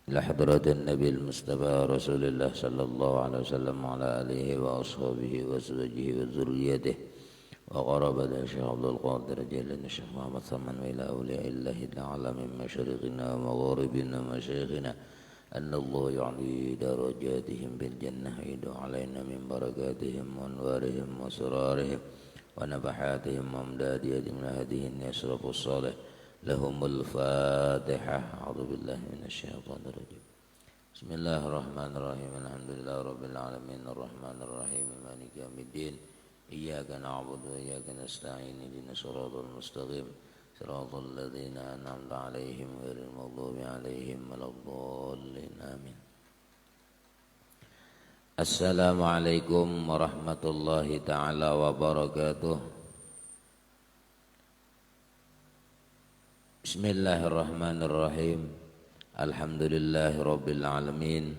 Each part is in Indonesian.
إلى حضرة النبي المصطفى رسول الله صلى الله عليه وسلم وعلى آله وأصحابه وأزواجه وذريته وقرابة الشيخ عبد القادر جلال الشيخ محمد ثمن وإلى أولياء الله تعالى من مشارقنا ومغاربنا ومشايخنا أن الله يعلي درجاتهم بالجنة ويدعو علينا من بركاتهم وأنوارهم وسرارهم ونفحاتهم وأمدادهم من هذه الأشرف الصالح لهم الفاتحة. أعوذ بالله من الشيطان الرجيم. بسم الله الرحمن الرحيم. الحمد لله رب العالمين الرحمن الرحيم مالك يوم الدين إياك نعبد وإياك نستعين اهدنا الصراط المستقيم صراط الذين أنعمت عليهم غير المغضوب عليهم ولا الضالين آمين. Assalamualaikum warahmatullahi ta'ala wabarakatuh. Bismillahirrahmanirrahim. Alhamdulillahi rabbil alamin.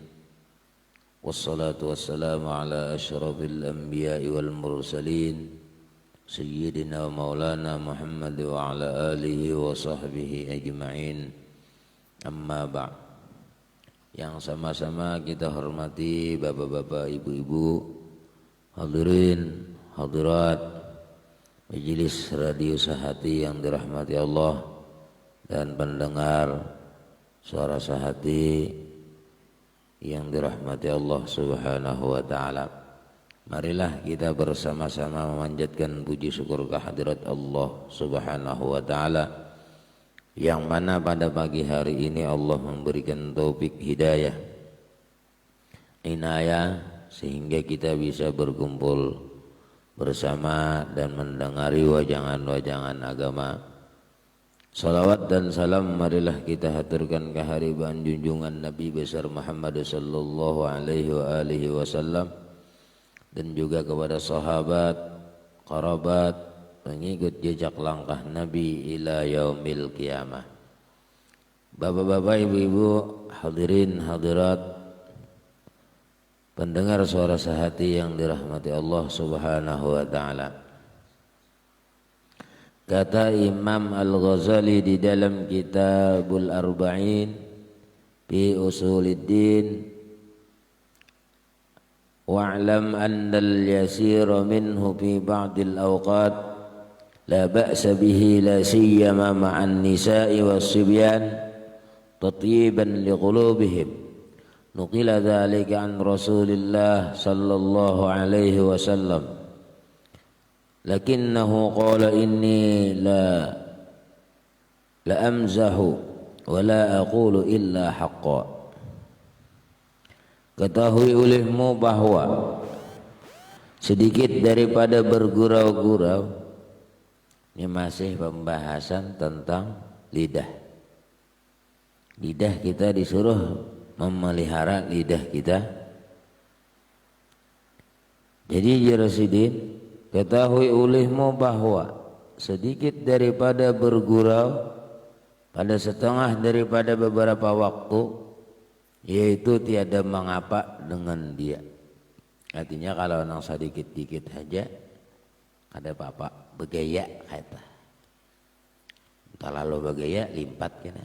Wassalatu wassalamu ala asyrafil anbiya'i wal mursalin Sayyidina wa maulana Muhammad wa ala alihi wa sahbihi ajma'in. Amma ba'd. Yang sama-sama kita hormati bapak-bapak, ibu-ibu, hadirin, hadirat Majelis Radio Sahati yang dirahmati Allah dan pendengar suara Sahati yang dirahmati Allah Subhanahu wa taala. Marilah kita bersama-sama memanjatkan puji syukur kehadirat Allah Subhanahu wa taala, yang mana pada pagi hari ini Allah memberikan taufik hidayah, inayah, sehingga kita bisa berkumpul bersama dan mendengari wajangan-wajangan agama. Salawat dan salam marilah kita haturkan kehadiran junjungan Nabi besar Muhammad sallallahu alaihi wasallam dan juga kepada sahabat, kerabat, pengikut jejak langkah Nabi ila yaumil qiyamah. Bapak-bapak, ibu-ibu, hadirin hadirat pendengar suara Sahati yang dirahmati Allah Subhanahu wa taala. Kata Imam Al-Ghazali di dalam Kitabul Arba'in fi Usuluddin, wa'lam anna al-yasira minhu fi ba'dil awqat la ba'sa bihi la siyama ma'an nisa'i was-sibyan tatyiban liqulubihim. Nuqila dhalika an Rasulillah sallallahu alaihi wasallam, lakinnahu qala inni la amzahu wa la aqulu illa haqqa. Ketahui olehmu bahwa sedikit daripada bergurau-gurau. Ini masih pembahasan tentang lidah. Lidah kita disuruh memelihara lidah kita. Jadi ya Rasulullah, ketahui olehmu bahwa sedikit daripada bergurau pada setengah daripada beberapa waktu, yaitu tiada mengapa dengan dia. Artinya kalau nang sedikit-dikit saja ada apa-apa. Begaya kata. Kalau begaya limpat kena.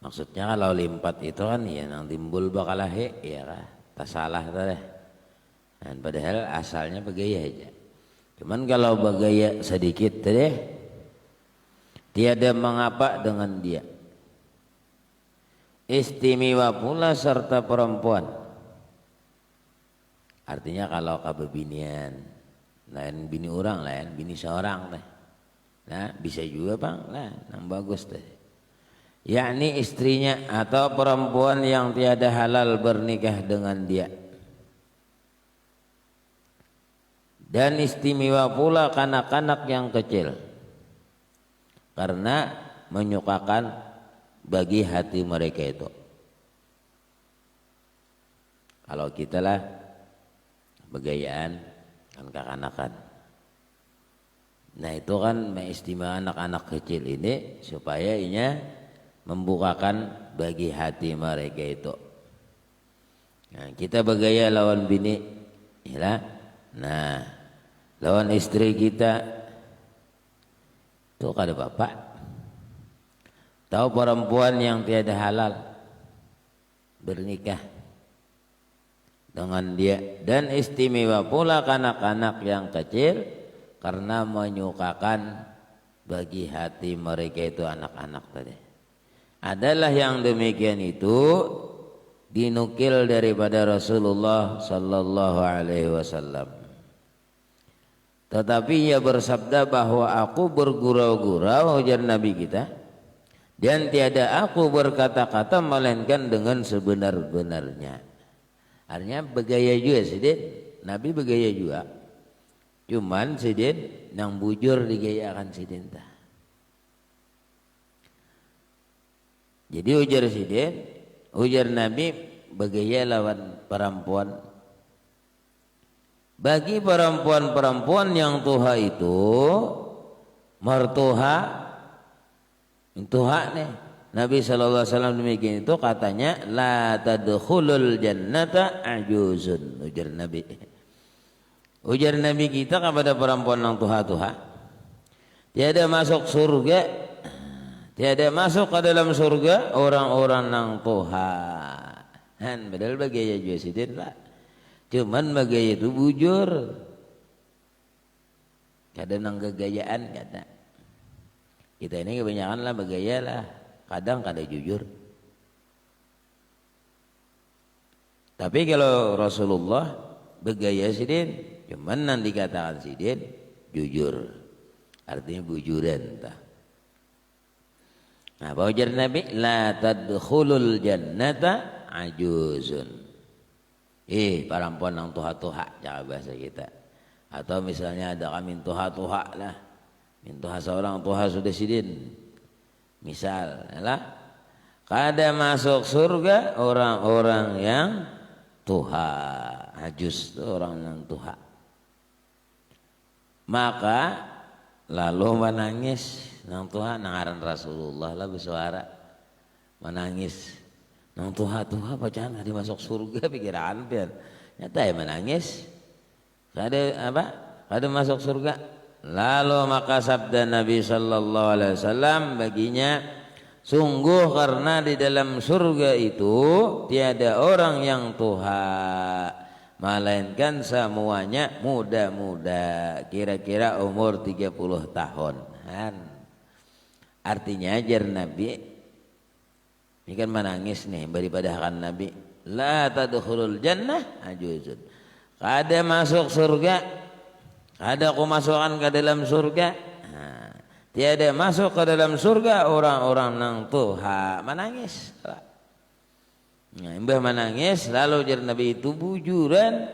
Maksudnya kalau limpat itu kan ya nang timbul bakalahe ya kah. Tak salah tadi. Dan padahal asalnya begaya aja. Cuman kalau begaya sedikit tadi tiada mengapa dengan dia. Istimewa pula serta perempuan. Artinya kalau kabebinian, lain bini orang, lain bini seorang teh. Nah, bisa juga bang, nah, yang bagus teh. Yakni istrinya atau perempuan yang tiada halal bernikah dengan dia. Dan istimewa pula kanak-kanak yang kecil, karena menyukakan bagi hati mereka itu. Kalau kita lah begayaan kan kekanakan. Nah itu kan mengistimewa anak-anak kecil ini supaya inya membukakan bagi hati mereka itu. Nah, kita bergaya lawan bini, ya. Nah, lawan istri kita itu kada bapak. Tahu perempuan yang tiada halal, bernikah dengan dia, dan istimewa pula kanak-kanak yang kecil karena menyukakan bagi hati mereka itu anak-anak tadi. Adalah yang demikian itu dinukil daripada Rasulullah sallallahu alaihi wasallam. Tetapi ia bersabda bahwa aku bergurau-gurau, ujar Nabi kita, dan tiada aku berkata-kata melainkan dengan sebenar-benarnya. Artinya bergaya juga sidin, Nabi bergaya juga. Cuman sidin yang bujur digayakan sidin tah. Jadi ujar sidin, ujar Nabi bergaya lawan perempuan. Bagi perempuan-perempuan yang tuha itu mertuha, tuha nih. Nabi SAW demikian itu katanya la tadkhulul jannata ajuzun, ujar Nabi. Ujar Nabi kita kepada perempuan yang tuha-tuha, tiada masuk surga, tiada masuk ke dalam surga orang-orang yang tuha. Han padahal bagaya juga sidin lah. Cuman bagaya itu bujur. Kadang nang kegayaan kata. Kita ini kebanyakan lah bagaya lah. Kadang kada jujur. Tapi kalau Rasulullah bergaya sidin, cuman yang dikatakan sidin jujur, artinya bujuran tah. Nah, ujar Nabi la tadkhulul jannata ajuzun. Perempuan yang tuha-tuha, cara bahasa kita. Atau misalnya ada kami tuha-tuha lah, mintuha seorang tuha sudah sidin. Misal, lah, kada masuk surga orang-orang yang tuha, ajuz itu orang yang tuha. Maka lalu menangis nang tuha, nangaran Rasulullah lah bersuara menangis. Nang tuha-tuha bacaan hari masuk surga pikiran pian. Nyata ya menangis. Kada apa? Kada masuk surga. Lalu maka sabda Nabi sallallahu alaihi wasallam baginya, sungguh karena di dalam surga itu tiada orang yang tuha, melainkan semuanya muda-muda, kira-kira umur 30 tahun. Artinya ajar Nabi ini kan menangis nih daripada akan Nabi, la tadkhulul jannah ajuzun. Kada masuk surga, ada kemasukan ke dalam surga. Nah, tiada masuk ke dalam surga orang-orang nang tuha, menangis. Nah, mbah menangis, lalu jar Nabi itu bujuran.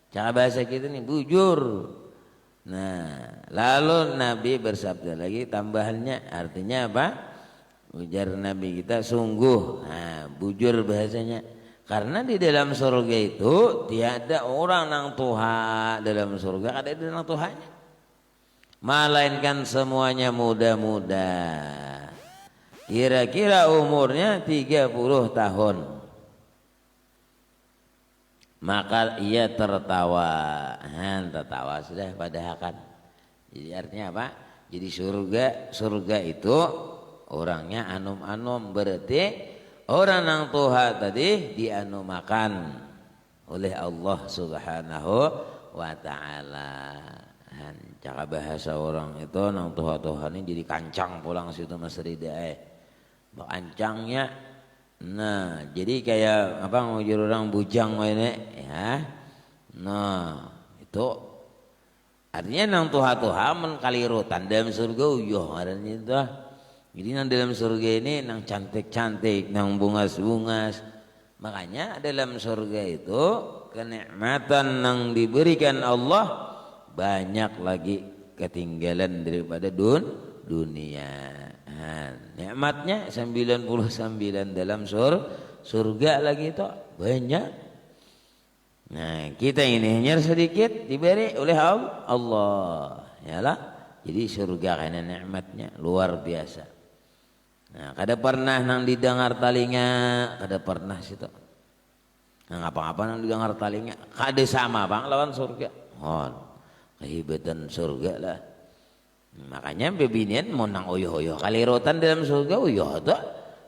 Cara bahasa kita nih bujur. Nah, lalu Nabi bersabda lagi tambahannya, artinya apa? Ujar Nabi kita sungguh, nah, bujur bahasanya. Karena di dalam surga itu tiada orang nang tuha, dalam surga ada nang tuhanya, melainkan semuanya muda-muda, kira-kira umurnya 30 tahun. Maka ia tertawa, tertawa sudah pada akan. Jadi artinya apa? Jadi surga itu orangnya anum-anum, berarti orang yang tuha tadi dianumakan oleh Allah Subhanahu wa ta'ala. Cara bahasa orang itu nang tuha-tuha ini jadi kancang pulang situ Mas Rida. Kancangnya, nah jadi kayak apa ngujur orang bujang ini ya. Nah itu artinya nang tuha-tuha menkalirutan dalam surga uyuh artinya itu. Jadi nang dalam surga ini nang cantik-cantik, nang bungas-bungas. Makanya dalam surga itu kenikmatan nang diberikan Allah banyak lagi ketinggalan daripada dunia. Nikmatnya 99 dalam surga lagi itu banyak. Nah, kita ini hanya sedikit diberi oleh Allah. Yalah. Jadi surga karena nikmatnya luar biasa. Nah, kada pernah nang didengar talinga, kada pernah situ. Nah, apa-apa nang didengar talinga, kada sama bang lawan surga. Kehebatan surga lah. Makanya bebinian mau nang oyoh-oyoh kalirotan dalam surga oyoh tuh.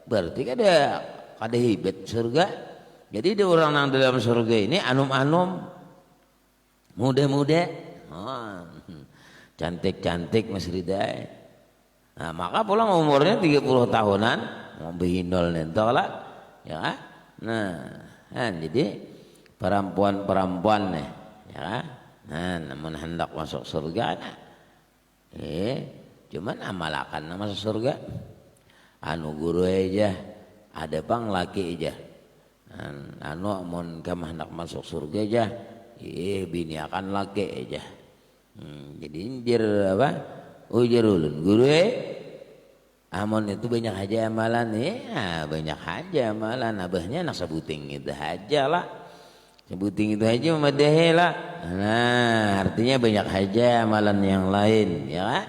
Berarti kada hebat surga. Jadi di orang yang dalam surga ini anum-anum, muda-muda, cantik-cantik Mas Ridai. Nah, maka pulang umurnya 30 tahunan, mau behinol nentol lah, ya kan? Nah, jadi perempuan-perempuan nih, ya kan? Nah, namun hendak masuk surga, cuman amalakan masuk surga. Anu guru aja, ada pang laki aja. Anu mun kamah hendak masuk surga aja, bini akan laki aja. Jadi injir apa? Ujar ulun guru amun itu banyak aja amalan banyak aja amalan abahnya nak sebuting itu aja lah. Sebuting itu aja memadai lah. Nah, artinya banyak aja amalan yang lain, ya kan?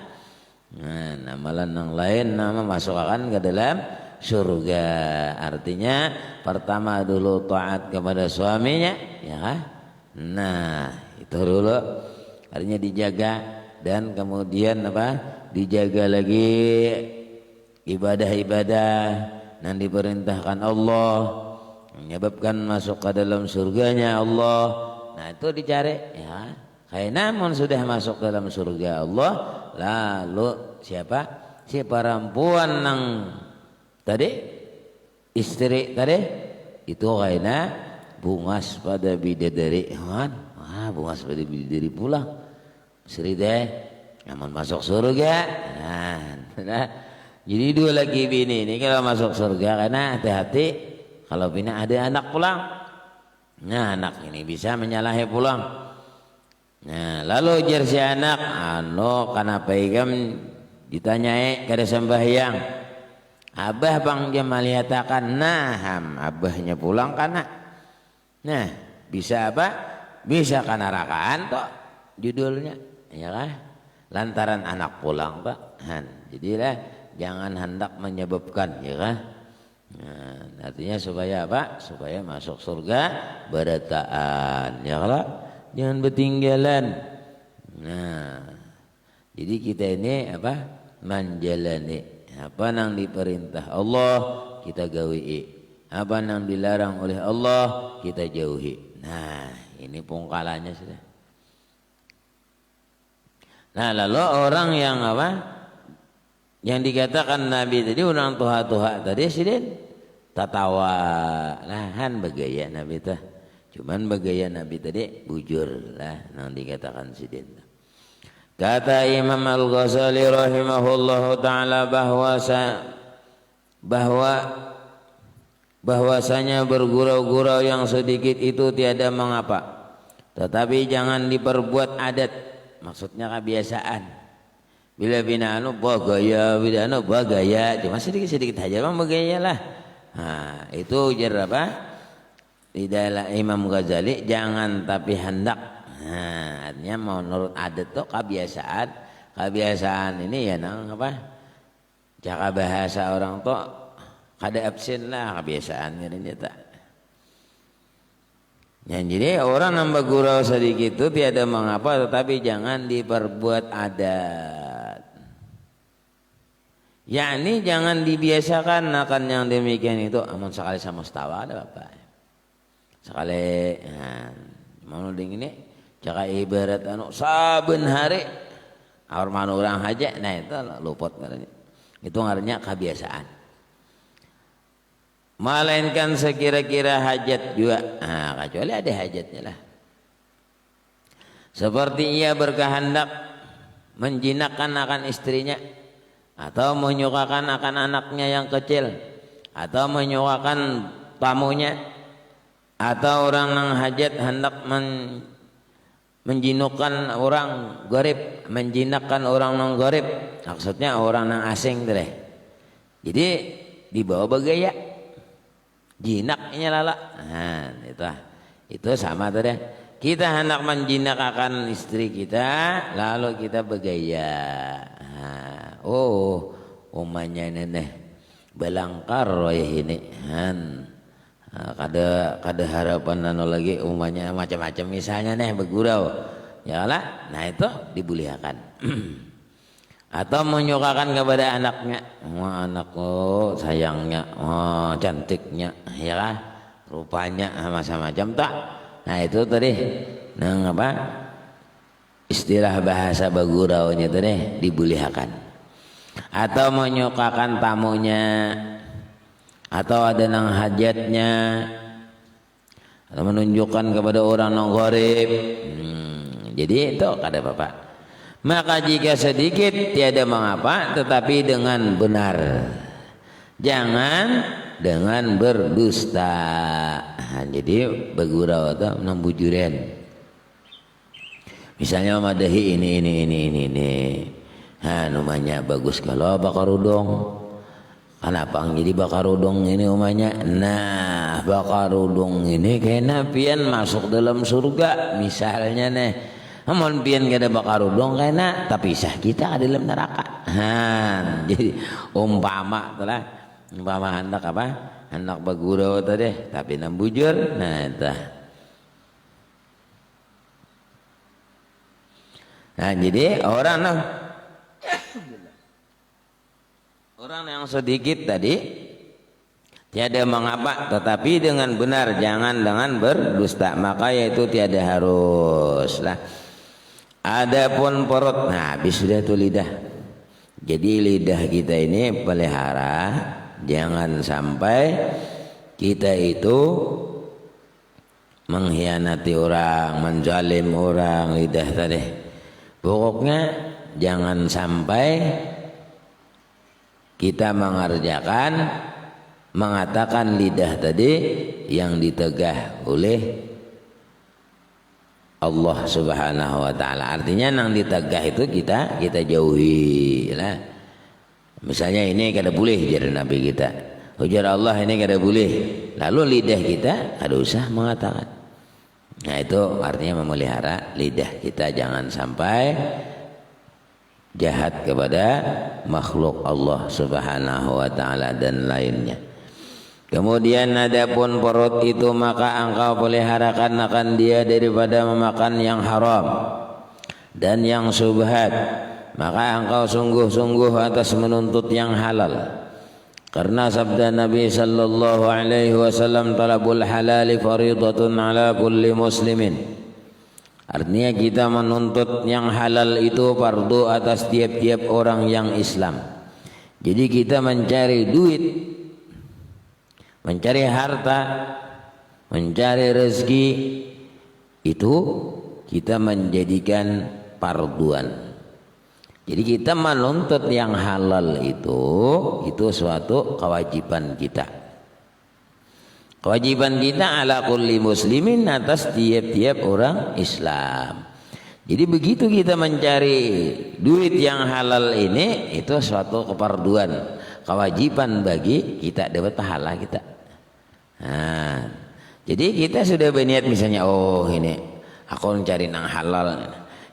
Nah, amalan yang lain nama masukkan ke dalam surga. Artinya pertama dulu taat kepada suaminya, ya kan? Nah, itu dulu artinya dijaga, dan kemudian apa? Dijaga lagi ibadah-ibadah yang diperintahkan Allah, menyebabkan masuk ke dalam surganya Allah. Nah, itu dicari, ya. Kayak namun sudah masuk ke dalam surga Allah, lalu siapa? Si perempuan yang tadi istri tadi itu kayaknya bungas pada bidadari, kan? Bungas pada bidadari pulang. Istri deh, namun masuk surga. Nah, jadi dua lagi bini ini kalau masuk surga, karena hati-hati kalau bini ada anak pulang. Nah, anak ini bisa menyalahi pulang. Nah, lalu ujar si anak, kenapa ikam ditanyai kada sembahyang? Abah bang dia melihatkan, abahnya pulang kana. Nah, bisa apa? Bisa kana rakaan toh judulnya, ya kan? Lantaran anak pulang pak. Jadilah jangan hendak menyebabkan, ya kan? Nah, artinya supaya apa? Supaya masuk surga berataan, ya kan? Jangan bertinggalan. Nah, jadi kita ini apa? Menjalani apa yang diperintah Allah kita gawi, apa yang dilarang oleh Allah kita jauhi. Nah, ini pungkalannya sudah. Nah, lalu orang yang apa? Yang dikatakan Nabi tadi orang tuha-tuha tadi sidin tatawa lahan bagaya Nabi tah. Cuman bagaya Nabi tadi bujur lah yang dikatakan sidin. Kata Imam Al-Ghazali rahimahullahu taala bahwasanya bergurau-gurau yang sedikit itu tiada mengapa, tetapi jangan diperbuat adat, maksudnya kebiasaan. Bila bina anu bagaya, bila anu bagaya, cuma sedikit-sedikit aja bang bagaya lah. Nah, itu ujar apa? Tidaklah Imam Ghazali jangan tapi hendak. Nah, artinya menurut adat tuh kebiasaan ini ya nang apa? Cara bahasa orang tuh kada absen lah kebiasaan ini tak. Ya, jadi orang nambah gurau sedikit itu tiada mengapa, tetapi jangan diperbuat adat. Yakni jangan dibiasakan akan yang demikian itu. Amun sekali sama setawa ada apa? Sekali, mau ding ini. Caka ibarat saben hari awar manu orang haja, nah itu luput ngarannya. Itu ngarannya kebiasaan. Melainkan sekira-kira hajat juga. Nah, kecuali ada hajatnya lah. Seperti ia berkehendak menjinakkan akan istrinya, atau menyukakan akan anaknya yang kecil, atau menyukakan tamunya, atau orang yang hajat hendak menjinakkan orang gharib, menjinakkan orang non gharib, maksudnya orang yang asing deh. Jadi dibawa bagaya, jinaknya lala. Nah, itu sama tuh deh. Kita hendak menjinak akan istri kita, lalu kita bagaya. Nah, umanya neneh belangkar ya ini. Kada harapan lagi umumnya macam-macam misalnya nih bergurau ya lah, nah itu dibuliakan. Atau menyukakan kepada anaknya, anakku sayangnya, cantiknya ya lah, rupanya macam-macam tak. Nah itu tadi nang apa istilah bahasa baguraunya tadi dibulihakan atau menyukakan tamunya atau ada nang hajatnya atau menunjukkan kepada orang nang gharib. Jadi itu kata Bapak. Maka jika sedikit tiada mengapa, tetapi dengan benar. Jangan dengan berdusta. Jadi bagurau itu nambujuren. Misalnya madahi ini. Namanya bagus kalau bakarudong. Kenapa jadi bakarudong ini umanya? Nah, bakarudong ini kena pian masuk dalam surga misalnya nih. Amun pian kada bakarudong kena tapi sah kita dalam neraka. Jadi umpama hendak apa? Hendak bagurau tadi tapi nambujur. Nah, itu. Nah, jadi orang yang sedikit tadi tiada mengapa tetapi dengan benar, jangan dengan berdusta, maka yaitu tiada harus lah. Adapun perut, nah habis sudah tuh lidah. Jadi lidah kita ini pelihara, jangan sampai kita itu mengkhianati orang, menzalim orang, lidah tadi. Pokoknya jangan sampai kita mengerjakan, mengatakan lidah tadi yang ditegah oleh Allah Subhanahu wa taala. Artinya nang ditegah itu kita jauhi lah. Misalnya ini kada boleh jar Nabi kita. Ujar Allah ini kada boleh. Lalu lidah kita kada usah mengatakan. Nah itu artinya memelihara lidah kita jangan sampai jahat kepada makhluk Allah Subhanahu wa taala dan lainnya. Kemudian adapun perut itu maka engkau peliharakan akan dia daripada memakan yang haram dan yang subhat. Maka engkau sungguh-sungguh atas menuntut yang halal. Karena sabda Nabi sallallahu alaihi wasallam talabul halali faridatun ala kulli muslimin. Artinya kita menuntut yang halal itu fardu atas tiap-tiap orang yang Islam. Jadi kita mencari duit, mencari harta, mencari rezeki itu kita menjadikan farduan. Jadi kita menuntut yang halal itu suatu kewajiban kita. Kewajiban kita ala kulli muslimin atas tiap-tiap orang Islam. Jadi begitu kita mencari duit yang halal ini itu suatu keparduan, kewajiban bagi kita dapat pahala kita. Nah, jadi kita sudah berniat misalnya ini aku mencari yang halal.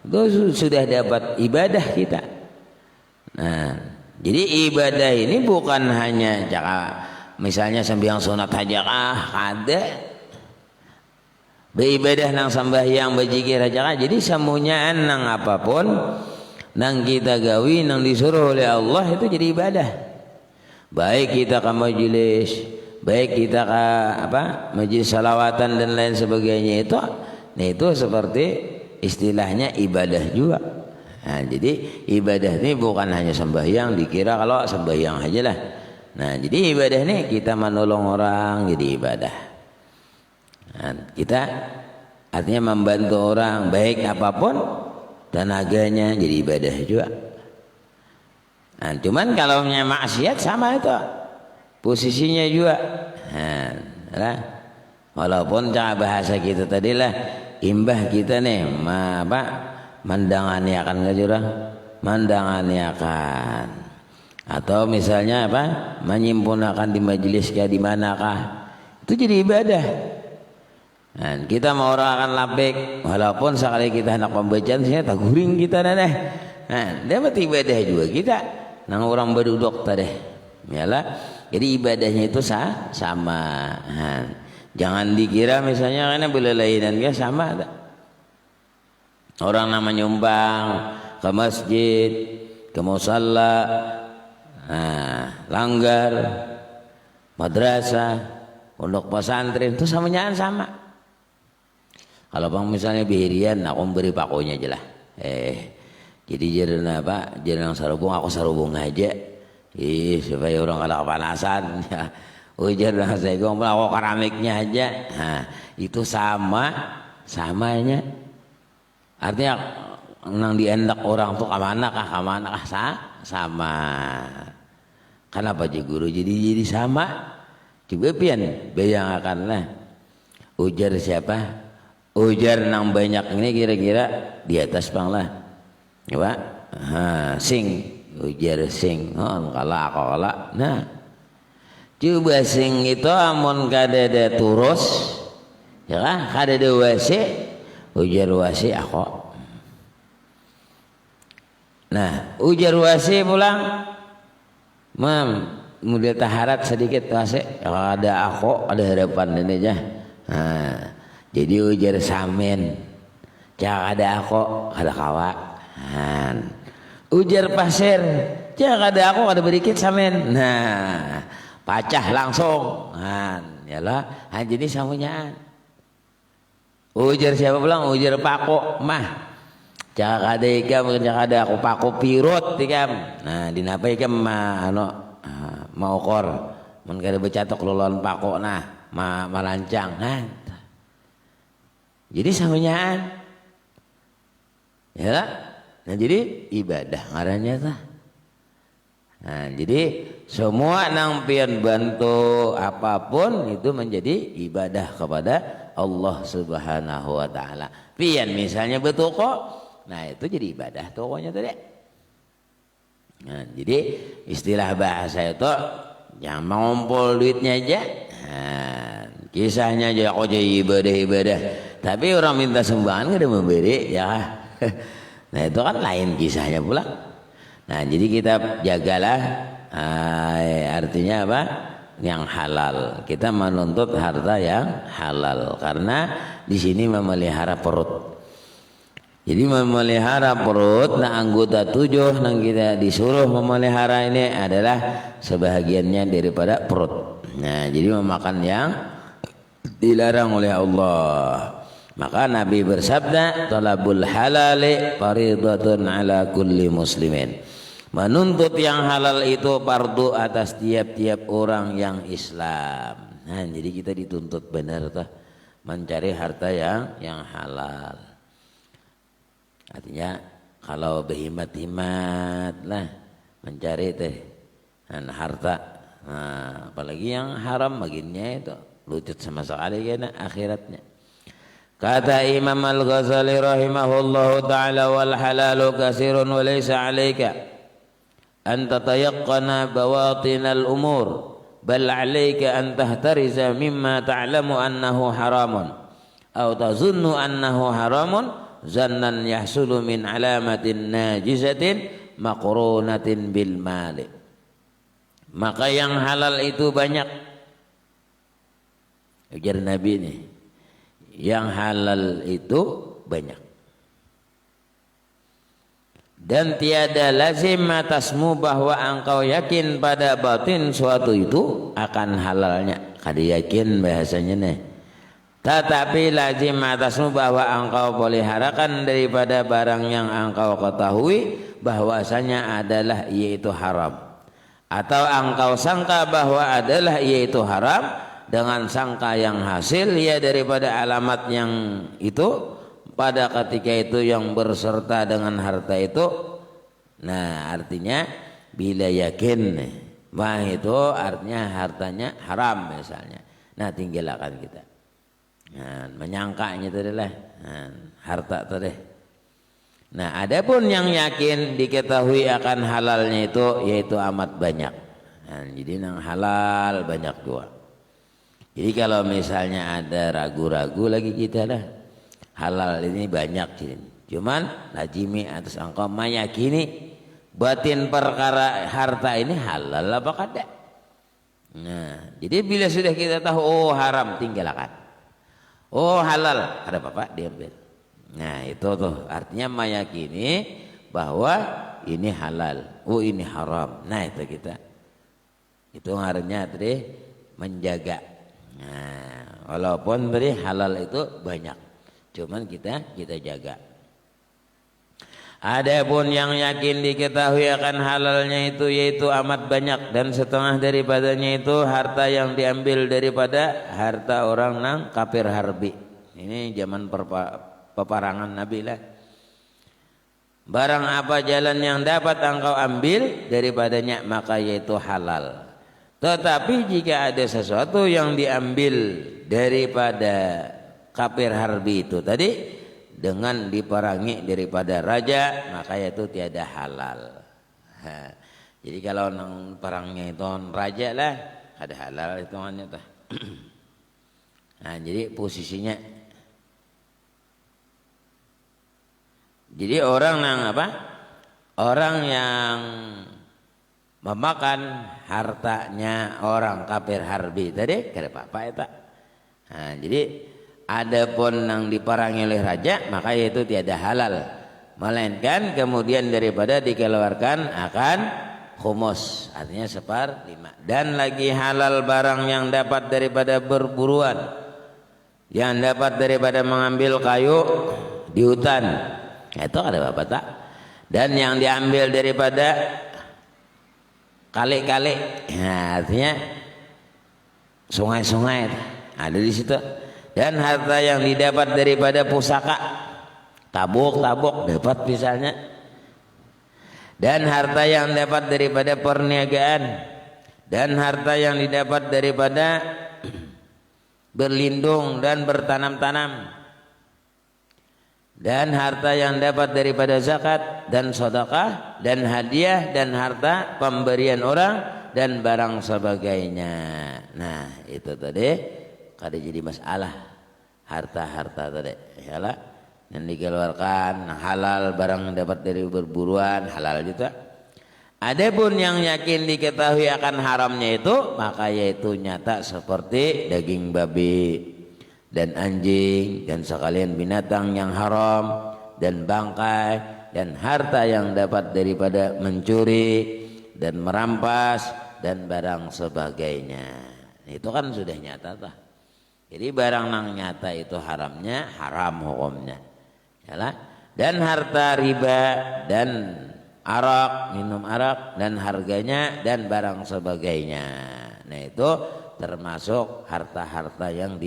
Itu sudah dapat ibadah kita. Nah, jadi ibadah ini bukan hanya misalnya sembahyang sunat aja ada beribadah nang sembahyang bajikir aja jadi semuanya nang apapun nang kita gawi nang disuruh oleh Allah itu jadi ibadah. Baik kita ke majelis, baik kita ke majelis salawatan dan lain sebagainya itu, nah itu seperti istilahnya ibadah juga. Nah, jadi ibadah ini bukan hanya sembahyang, dikira kalau sembahyang aja lah. Nah, jadi ibadah ini kita menolong orang jadi ibadah. Nah, kita artinya membantu orang baik apapun tenaganya jadi ibadah juga. Nah, cuman kalau maksiat sama itu posisinya juga. Nah, walaupun cara bahasa kita tadi lah imbah kita nih mandangani akan ngajurang mandangani akan atau misalnya menyimpunakan di majelis kayak di manakah itu jadi ibadah. Nah, kita mau orang akan lapik walaupun sekali kita hendak pembacaan saya tak guring kita naneh. Nah, dapat ibadah juga kita nang orang berduduk tadi. Yalah, jadi ibadahnya itu sama. Nah, jangan dikira misalnya karena belalainan ya sama tak? Orang nama nyumbang ke masjid, ke musalla, langgar, madrasah, pondok pesantren itu samanyaan sama. Kalau bang misalnya bihirian, aku beri pakonya aja lah. Jadi jalan apa? Jalan sarubung, aku sarubung aja. Supaya orang kada kepanasan. Ujar lah saya ngomong aku keramiknya aja. Nah, itu samanya. Artinya nang diendak orang tuh kemana kah sama. Kenapa ji guru jadi sama? Coba pian bayangkan lah. Ujar siapa? Ujar nang banyak ini kira-kira di atas bang lah. Coba, sing ujar sing, kala. Nah, coba sing itu amun kadada turus, ya kan? Kadada wasi, ujar wasi aku. Nah, ujar wasi pulang, mudah taharat sedikit wasi. Ada aku, ada harapan ini aja. Nah, jadi ujar samin, jangan ada aku, ada kawan. Ujar pasir, jangan ada aku, ada berikit samin. Nah, pacah langsung. Yalah, jadi samunyaan. Ujar siapa pulang? Ujar pako mah. Jangan ada ikam, jangan ada aku pako pirut ikam. Nah, dinapa ikam mau kor, mun kada becatok lolon pako nah, malancang. Jadi samunyaan. Ya. Nah, jadi ibadah ngarannya tah. Nah, jadi semua nang pian bantu apapun itu menjadi ibadah kepada Allah Subhanahu wa taala. Pian misalnya bertoko, nah itu jadi ibadah tokonya tadi. Nah, jadi istilah bahasa itu yang mengumpul duitnya aja. Nah, kisahnya aja kok jadi ibadah. Tapi orang minta sumbangan kada memberi ya. Nah itu kan lain kisahnya pula. Nah jadi kita jagalah artinya apa? Yang halal. Kita menuntut harta yang halal karena di sini memelihara perut. Jadi memelihara perut, nah anggota 7 yang kita disuruh memelihara ini adalah sebahagiannya daripada perut. Nah jadi memakan yang dilarang oleh Allah. Maka Nabi bersabda, talabul halali faridatun ala kulli muslimin. Menuntut yang halal itu fardu atas tiap-tiap orang yang Islam. Nah, jadi kita dituntut benar tuh mencari harta yang halal. Artinya kalau berhimat-himat lah mencari teh harta. Nah, apalagi yang haram bagiannya itu lucut sama sekali kan akhiratnya. Kata Imam Al-Ghazali rahimahullahu ta'ala wal halalu kasirun wa laysa alayka an tatayaqqana bawatinal umur bal alayka an tahtariza mimma ta'lamu annahu haramun aw tazunnu annahu haramun zannan yahsulu min alamatin najizatin maqrunatin bil mali. Maka yang halal itu banyak. Ujar Nabi ini. Yang halal itu banyak. Dan tiada lazim atasmu bahwa engkau yakin pada batin suatu itu akan halalnya. Kada yakin bahasanya nih. Tetapi lazim atasmu bahwa engkau peliharakan daripada barang yang engkau ketahui bahwasanya adalah yaitu haram. Atau engkau sangka bahwa adalah yaitu haram dengan sangka yang hasil ya daripada alamat yang itu pada ketika itu yang berserta dengan harta itu. Nah artinya bila yakin mah itu artinya hartanya haram misalnya. Nah tinggalkan kita. Nah, menyangkanya tadi lah harta tadi. Nah adapun yang yakin diketahui akan halalnya itu yaitu amat banyak. Nah, jadi yang halal banyak juga. Jadi kalau misalnya ada ragu-ragu lagi kita lah halal ini banyak sih. Cuman lazimi atas engkau meyakini batin perkara harta ini halal apa kada. Nah, jadi bila sudah kita tahu oh haram tinggalkan. Oh halal ada apa-apa diambil. Nah, itu tuh artinya meyakini bahwa ini halal, oh ini haram. Nah, itu kita. Itu ngarannya tadi menjaga. Nah, walaupun tadi halal itu banyak, cuman kita jaga. Adapun yang yakin diketahui akan halalnya itu yaitu amat banyak, dan setengah daripadanya itu harta yang diambil daripada harta orang nang kafir harbi. Ini zaman peperangan Nabi lah. Barang apa jalan yang dapat engkau ambil daripadanya maka yaitu halal. Tetapi jika ada sesuatu yang diambil daripada kafir harbi itu tadi dengan diperangi daripada raja maka itu tiada halal. Jadi kalau nang perangnya itu raja lah ada halal hitungannya tuh. Nah, jadi posisinya jadi orang yang apa? Orang yang memakan hartanya orang kafir harbi tadi kada apa-apa itu. Nah, jadi adapun yang diperangi oleh raja maka itu tiada halal, melainkan kemudian daripada dikeluarkan akan khumus, artinya 1/5. Dan lagi halal barang yang dapat daripada berburuan, yang dapat daripada mengambil kayu di hutan, itu ada apa tak? Dan yang diambil daripada kali-kali, nah, artinya sungai-sungai ada di situ. Dan harta yang didapat daripada pusaka, tabuk dapat misalnya. Dan harta yang dapat daripada perniagaan, dan harta yang didapat daripada berlindung dan bertanam-tanam, dan harta yang dapat daripada zakat dan sedekah dan hadiah dan harta pemberian orang dan barang sebagainya. Nah, itu tadi kada jadi masalah harta-harta tadi yalah yang dikeluarkan halal, barang yang dapat dari berburuan halal juga. Adapun yang yakin diketahui akan haramnya itu maka yaitu nyata seperti daging babi dan anjing dan sekalian binatang yang haram dan bangkai dan harta yang dapat daripada mencuri dan merampas dan barang sebagainya. Itu kan sudah nyata tuh. Jadi barang nang nyata itu haramnya haram hukumnya. Yalah. Dan harta riba dan arak, minum arak dan harganya dan barang sebagainya. Nah, itu termasuk harta-harta yang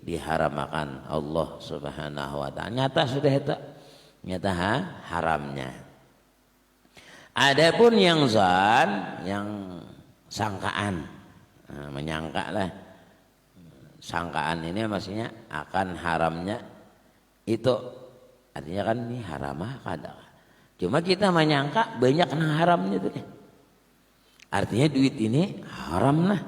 diharamkan Allah Subhanahu wa taala. Nyata sudah itu. Nyata haramnya. Adapun yang zan, yang sangkaan. Nah, menyangka lah. Sangkaan ini maksudnya akan haramnya itu artinya kan ini haramah kada. Cuma kita menyangka banyak yang haramnya itu deh. Artinya duit ini haram lah.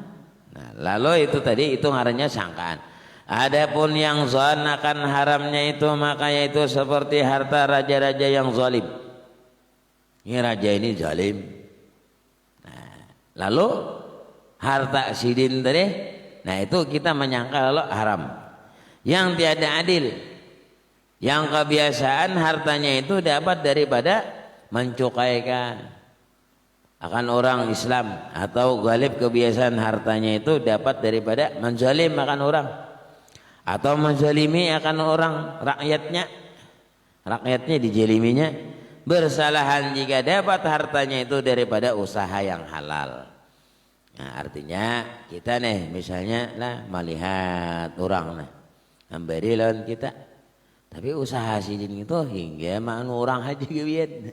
Nah, lalu itu tadi itu ngarannya sangkaan. Adapun yang zon akan haramnya itu makanya itu seperti harta raja-raja yang zalim. Ini raja ini zalim. Nah, lalu harta sidin tadi, nah itu kita menyangka kalau haram. Yang tiada adil, yang kebiasaan hartanya itu dapat daripada mencukaikan akan orang Islam, atau galib kebiasaan hartanya itu dapat daripada menzalim akan orang, atau menzalimi akan orang rakyatnya dijaliminya. Bersalahan jika dapat hartanya itu daripada usaha yang halal. Nah, artinya kita nih misalnya lah melihat orang nah memberi lawan kita, tapi usaha sidin itu hingga manu orang aja gitu.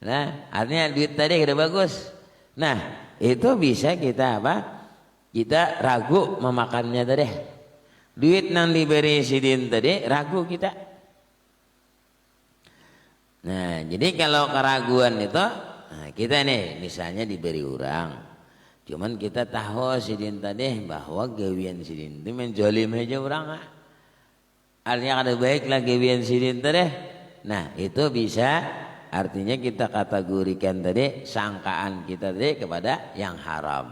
Nah, artinya duit tadi kada bagus. Nah, itu bisa kita apa? Kita ragu memakannya tadi. Duit nang diberi sidin tadi ragu kita. Nah, jadi kalau keraguan itu, nah kita nih misalnya diberi orang. Cuman kita tahu sidin tadi bahwa gawian sidin itu menjolim aja orang. Artinya ada baiklah gawian sidin tadi. Nah itu bisa artinya kita kategorikan tadi sangkaan kita tadi kepada yang haram.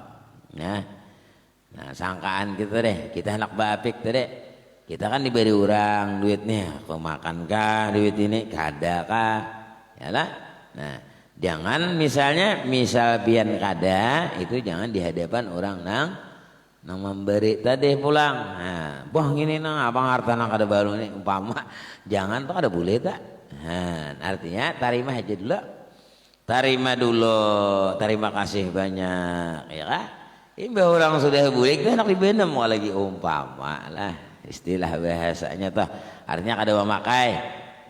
Nah sangkaan kita deh, kita hendak bapik tadi. Kita kan diberi orang duitnya, aku makankah duit ini kadakah? Yalah. Nah jangan misal pian kada itu jangan di hadapan orang nang nang memberi tadi pulang. Nah, boh gini nang abang hartana kada baru nih umpama jangan tuh kada boleh tak. Nah, artinya tarima aja dulu. Tarima dulu, terima kasih banyak ya kan. Ini orang sudah bulik tuh nak dibenem mau lagi umpama lah istilah bahasanya tuh artinya kada memakai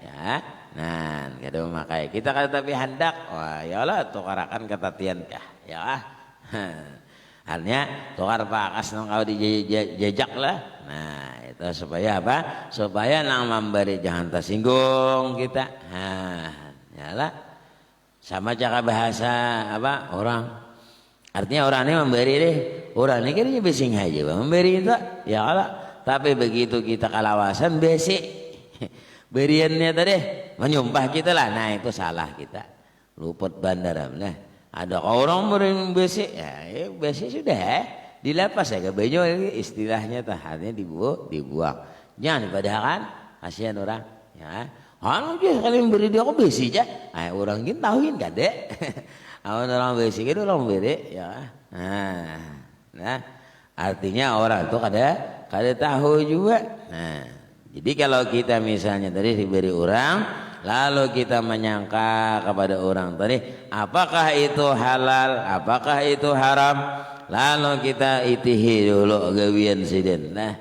ya. Nah, kada memakai. Kita kada tapi hendak. Wah, ya Allah tukarakan ketatian kah ya. Artinya tukar pakas nang kau dijejak lah. Nah itu supaya apa? Supaya nang memberi jangan tersinggung kita. Nah nyala sama cara bahasa apa orang. Artinya orang ini memberi deh. Orang ini kayaknya bising aja memberi itu ya Allah. Tapi begitu kita kalawasan besi beriannya tadi menyumpah kita lah. Nah itu salah kita luput bandara nah. Ada orang beri besi, ya besi sudah dilepas ya ke baju istilahnya tahannya dibuang. Jangan dipadahkan kasihan orang. Ya, anu aja kalian beri dia kok besi aja. Orang gini tahuin kan dek. Awan orang besi gitu orang beri ya. Nah, artinya orang itu kada tahu juga. Nah, jadi kalau kita misalnya tadi diberi orang lalu kita menyangka kepada orang tadi apakah itu halal apakah itu haram lalu kita itihi dulu gawian siden nah.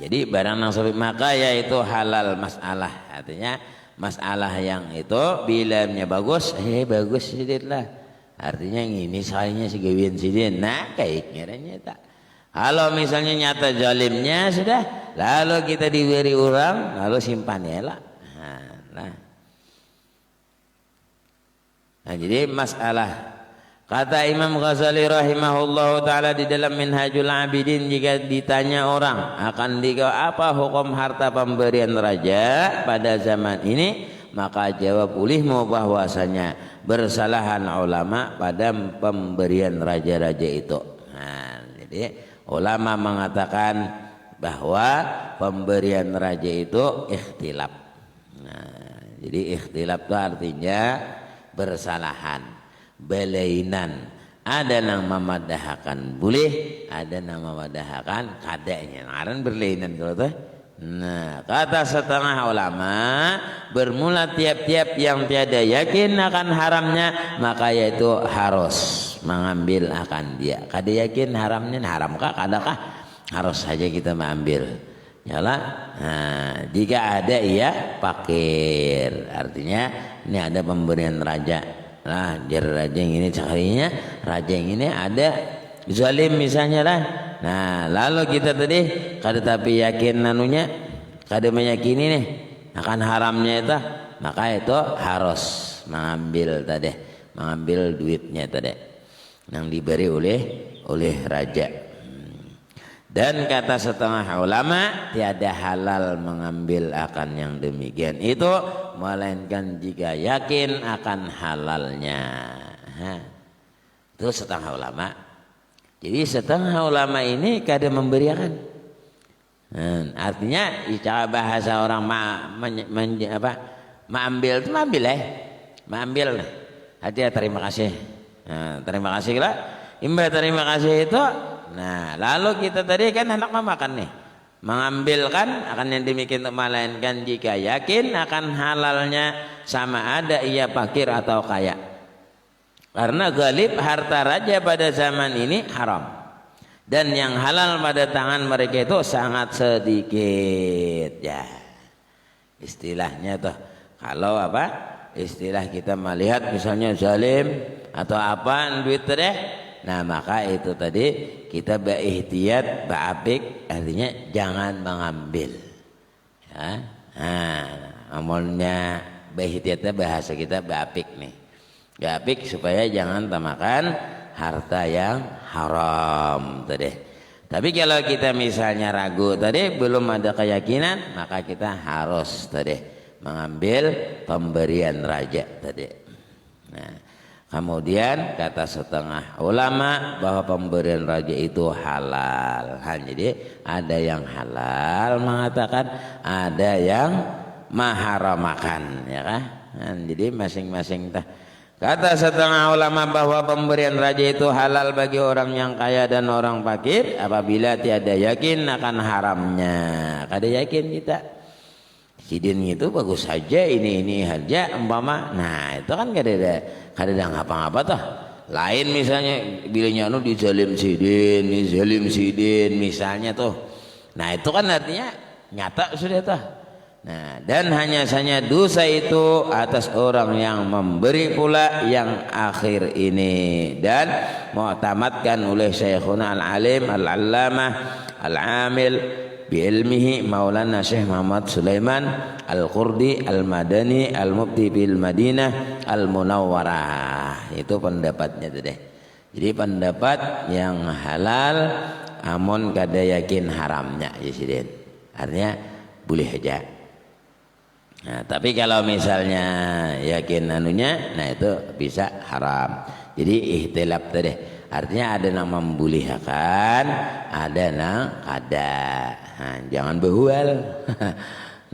Jadi barang nang sobek maka yaitu halal masalah artinya masalah yang itu bilanya bagus bagus siden lah artinya ini sayanya si gawian siden nah kayak ngeranya tak. Kalau misalnya nyata zalimnya sudah, lalu kita diberi orang, lalu simpan ya lah. Nah, jadi masalah kata Imam Ghazali rahimahullah taala di dalam Minhajul Abidin jika ditanya orang akan apa hukum harta pemberian raja pada zaman ini, maka jawab ulihmu bahwasanya bersalahan ulama pada pemberian raja-raja itu. Nah, jadi ulama mengatakan bahwa pemberian raja itu ikhtilaf. Nah, jadi ikhtilaf itu artinya bersalahan, belainan. Ada yang memadahkan boleh, ada yang memadahkan kadanya. Ngaran berlainan kalau tuh. Nah, kata setengah ulama bermula tiap-tiap yang tiada yakin akan haramnya maka yaitu harus mengambil akan dia. Kada yakin haramnya haramkah kadakah harus saja kita mengambil. Nyala. Nah, jika ada ia pakir. Artinya ini ada pemberian raja. Lah, jar raja yang ini carinya, raja yang ini ada zalim misalnya lah. Nah, lalu kita tadi kada tapi yakin nanunya, kada meyakini nih akan haramnya itu, maka itu harus mengambil tadi, mengambil duitnya tadi yang diberi oleh raja. Dan kata setengah ulama tiada halal mengambil akan yang demikian itu melainkan jika yakin akan halalnya. Itu setengah ulama. Jadi setengah ulama ini kada memberikan. Artinya cara bahasa orang mengambil itu mengambil mengambil. Hadiah terima kasih. Nah, terima kasih lah. Imba terima kasih itu. Nah, lalu kita tadi kan hendak memakan nih. Mengambilkan akan yang demikian melainkan jika yakin akan halalnya sama ada ia fakir atau kaya. Karena galib harta raja pada zaman ini haram. Dan yang halal pada tangan mereka itu sangat sedikit. Ya. Istilahnya tuh kalau apa? Istilah kita melihat misalnya zalim atau apa duit teh. Nah, maka itu tadi kita berihtiyat, ba'apik artinya jangan mengambil. Ya. Nah, amalnya berihtiyatnya bahasa kita ba'apik nih. Ba'apik supaya jangan makan harta yang haram tadi. Tapi kalau kita misalnya ragu tadi belum ada keyakinan maka kita harus tadi mengambil pemberian raja tadi. Nah, kemudian kata setengah ulama bahwa pemberian raja itu halal. Jadi ada yang halal mengatakan ada yang maharamakan ya kan. Nah, jadi masing-masing Kata setengah ulama bahwa pemberian raja itu halal bagi orang yang kaya dan orang fakir apabila tiada yakin akan haramnya. Kada yakin kita. Sidin itu bagus saja ini saja umpama. Nah, itu kan kada ada ngapa-ngapa toh. Lain misalnya bilanya anu dizalim sidin misalnya tuh. Nah, itu kan artinya nyata sudah toh. Nah, dan hanya saja dosa itu atas orang yang memberi pula yang akhir ini dan mu'tamadkan oleh Syekhuna Al-Alim Al-Allamah Al-Amil biilmihi Maulana Syekh Muhammad Sulaiman Al-Qurdi Al-Madani Al-Mufti bil Madinah Al-Munawwarah. Itu pendapatnya itu deh. Jadi pendapat yang halal amun kada yakin haramnya ya sidin. Artinya boleh aja. Nah, tapi kalau misalnya yakin anunya, nah itu bisa haram. Jadi ihtilaf tadi. Artinya ada yang membolehkan, ada yang kada. Nah, jangan behual.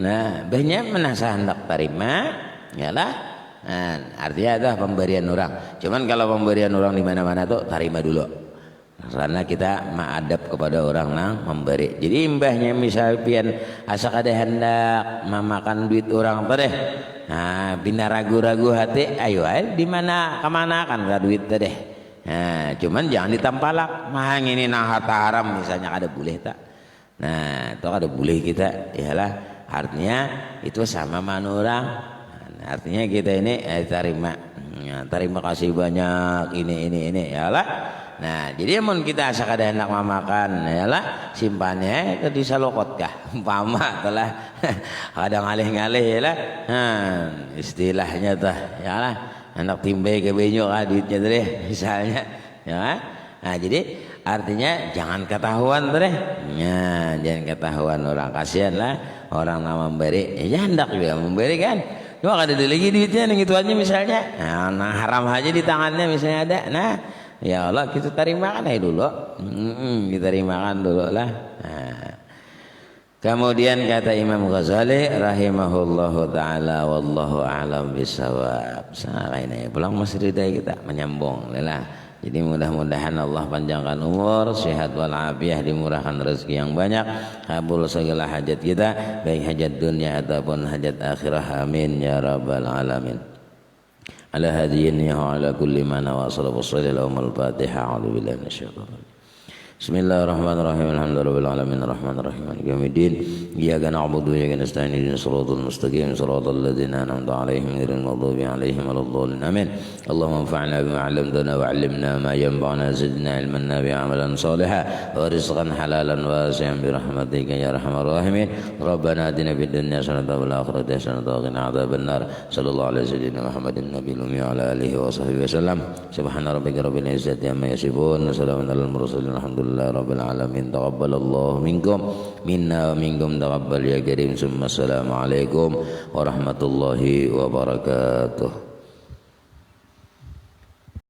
Nah, banyak menasa hendak terima, yalah. Nah, artinya ada pemberian orang. Cuman kalau pemberian orang di mana-mana tuh terima dulu. Karena kita mengadab kepada orang yang memberi. Jadi imbahnya misal pian asa kada hendak memakan duit orang teh. Nah, bina ragu-ragu hati, ayo di mana kemana kan ka duit teh. Nah, cuman jangan ditampalak. Mang ini nah harta haram misalnya kada boleh tak. Nah, itu kada boleh kita. Iyalah, artinya itu sama man orang. Nah, artinya kita ini terima. Ya, terima kasih banyak ini iyalah. Nah, jadi mun kita asa kada hendak mamakan, yalah simpannya ke di salokot kah. Umpama telah kada ngalih-ngalih yalah. Nah, istilahnya tah, yalah hendak timbe ke benyo ka duitnya teh misalnya, ya. Nah, jadi artinya jangan ketahuan teh. Ya, jangan ketahuan orang, kasihan lah orang yang memberi. Ya hendak juga memberi kan. Cuma kada ada lagi duitnya ning ituannya misalnya. Nah, haram aja di tangannya misalnya ada. Nah, ya Allah kita terimakan aja dulu. Kita terimakan dulu lah. Nah. Kemudian kata Imam Ghazali rahimahullahu taala wallahu a'lam bisawab. Ini pulang masih kita menyambung lah. Jadi mudah-mudahan Allah panjangkan umur, sehat walafiat, dimurahkan rezeki yang banyak, kabul segala hajat kita, baik hajat dunia ataupun hajat akhirah. Amin ya rabbal alamin. على هدينا وعلى كل ما نواصل وصلى اللهم الفاتحة. أعوذ بالله من الشيطان الرجيم. بسم الله الرحمن الرحيم. الحمد لله رب العالمين الرحمن الرحيم مالك يوم الدين. إياك نعبد وإياك نستعين اهدنا الصراط المستقيم صراط الذين أنعمت عليهم غير المغضوب عليهم ولا الضالين آمين. اللهم انفعنا بما علمتنا وعلمنا ما ينفعنا زدنا علما نافعا عملا صالحا ورزقا حلالا واسعا برحمتك يا أرحم الراحمين. ربنا آتنا في الدنيا حسنة وفي الآخرة حسنة وقنا عذاب النار. صلى الله على سيدنا محمد النبي الأمي وعلى آله وصحبه وسلم. سبحان ربك رب العزة عما يصفون وسلام على المرسلين الحمد لله رب العالمين. تقبل الله منكم منا ومنكم تقبل يا كريم. ثم السلام عليكم ورحمة الله وبركاته.